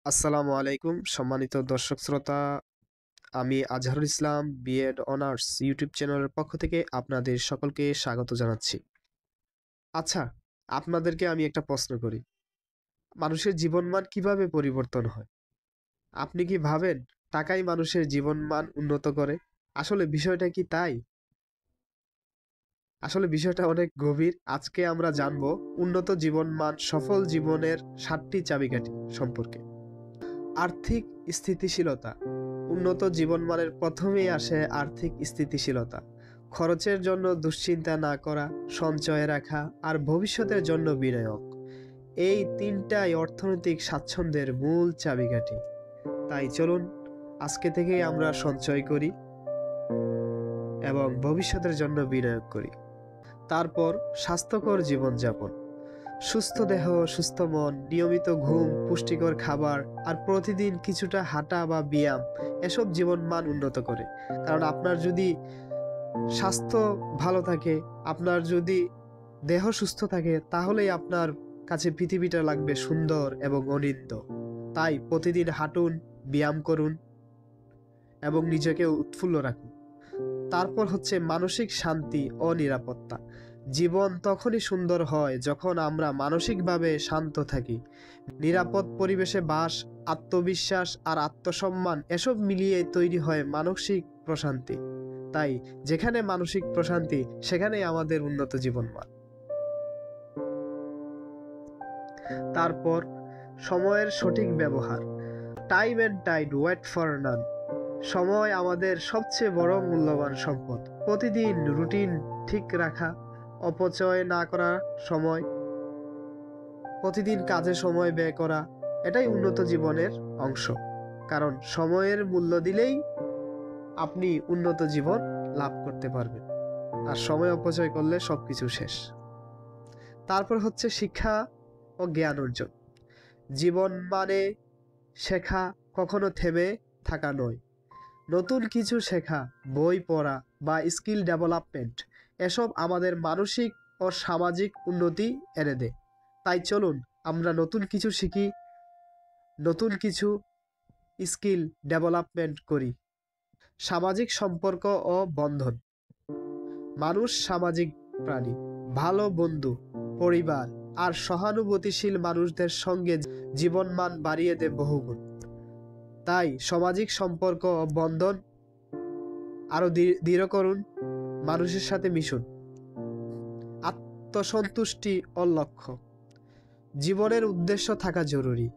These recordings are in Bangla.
আসসালামু আলাইকুম সম্মানিত দর্শক শ্রোতা। আমি Azharul Islam B Ed honours YouTube চ্যানেলের পক্ষ থেকে আপনাদের সকলকে স্বাগত জানাচ্ছি। আচ্ছা, আপনাদেরকে আমি একটা প্রশ্ন করি। মানুষের জীবনমান কিভাবে পরিবর্তন হয়? আপনি কি ভাবেন টাকাই মানুষের জীবনমান উন্নত করে? আসলে বিষয়টা কি তাই? আসলে বিষয়টা অনেক গভীর। আজকে আমরা জানবো উন্নত জীবনমান সফল জীবনের 7টি চাবিকাঠি সম্পর্কে। আর্থিক স্থিতিশীলতা। উন্নত জীবনমানের প্রথমেই আসে আর্থিক স্থিতিশীলতা। খরচের জন্য দুশ্চিন্তা না করা, সঞ্চয় রাখা আর ভবিষ্যতের জন্য বিনিয়োগ। এই তিনটাই অর্থনৈতিক স্বাচ্ছন্দ্যের মূল চাবিকাঠি। তাই চলুন আজকে থেকেই আমরা সঞ্চয় করি এবং ভবিষ্যতের জন্য বিনিয়োগ করি। তারপর স্বাস্থ্যকর জীবনযাপন। সুস্থ দেহ, সুস্থ মন, নিয়মিত ঘুম, পুষ্টিকর খাবার আর প্রতিদিন কিছুটা হাঁটা বা ব্যায়াম এসব জীবনমান উন্নত করে। কারণ আপনার যদি স্বাস্থ্য ভালো থাকে, আপনার যদি দেহ সুস্থ থাকে, তাহলেই আপনার কাছে পৃথিবীটা লাগবে সুন্দর এবং অনিন্দ্য। তাই প্রতিদিন হাঁটুন, ব্যায়াম করুন এবং নিজেকে উৎফুল্ল রাখুন। তারপর হচ্ছে মানসিক শান্তি ও নিরাপত্তা। জীবন তখনই সুন্দর হয় যখন আমরা মানসিকভাবে শান্ত থাকি। নিরাপদ পরিবেশে বাস, আত্মবিশ্বাস আর আত্মসম্মান এসব মিলিয়ে তৈরি হয় মানসিক প্রশান্তি। তাই যেখানে মানসিক প্রশান্তি সেখানেই আমাদের উন্নত জীবনমান। তারপর সময়ের সঠিক ব্যবহার। Time and tide wait for none. সময় আমাদের সবচেয়ে বড় মূল্যবান সম্পদ। প্রতিদিন রুটিন ঠিক রাখা, অপচয় না করা সময়, প্রতিদিন কাজে সময় ব্যয় করা, এটাই উন্নত জীবনের অংশ। কারণ সময়ের মূল্য দিলেই আপনি উন্নত জীবন লাভ করতে পারবেন। আর সময় অপচয় করলে সবকিছু শেষ। তারপর হচ্ছে শিক্ষা ও জ্ঞান অর্জন। জীবন মানে শেখা, কখনো থেমে থাকা নয়। নতুন কিছু শেখা, বই পড়া বা স্কিল ডেভেলপমেন্ট এসব আমাদের মানসিক ও সামাজিক উন্নতি এনে দেয়। তাই চলুন আমরা নতুন কিছু শিখি, নতুন কিছু স্কিল ডেভেলপমেন্ট করি। সামাজিক সম্পর্ক ও বন্ধন। মানুষ সামাজিক প্রাণী। ভালো বন্ধু, পরিবার আর সহানুভূতিশীল মানুষদের সঙ্গে জীবনমান বাড়িয়ে দেয় বহুগুণ। তাই সামাজিক সম্পর্ক ও বন্ধন আরো দৃঢ় করুন, মানুষের সাথে মিশুন। আত্মসন্তুষ্টি ও লক্ষ্য। জীবনের উদ্দেশ্য থাকা জরুরি।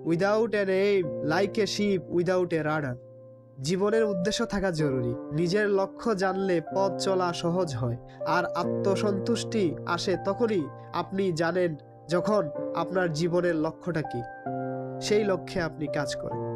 Without N aim like a ship without a radar. জীবনের উদ্দেশ্য থাকা জরুরি। নিজের লক্ষ্য জানলে পথ চলা সহজ হয়। আর আত্মসন্তুষ্টি আসে তখনই আপনি জানেন, যখন আপনার জীবনের লক্ষ্যটা কি, সেই লক্ষ্যে আপনি কাজ করেন।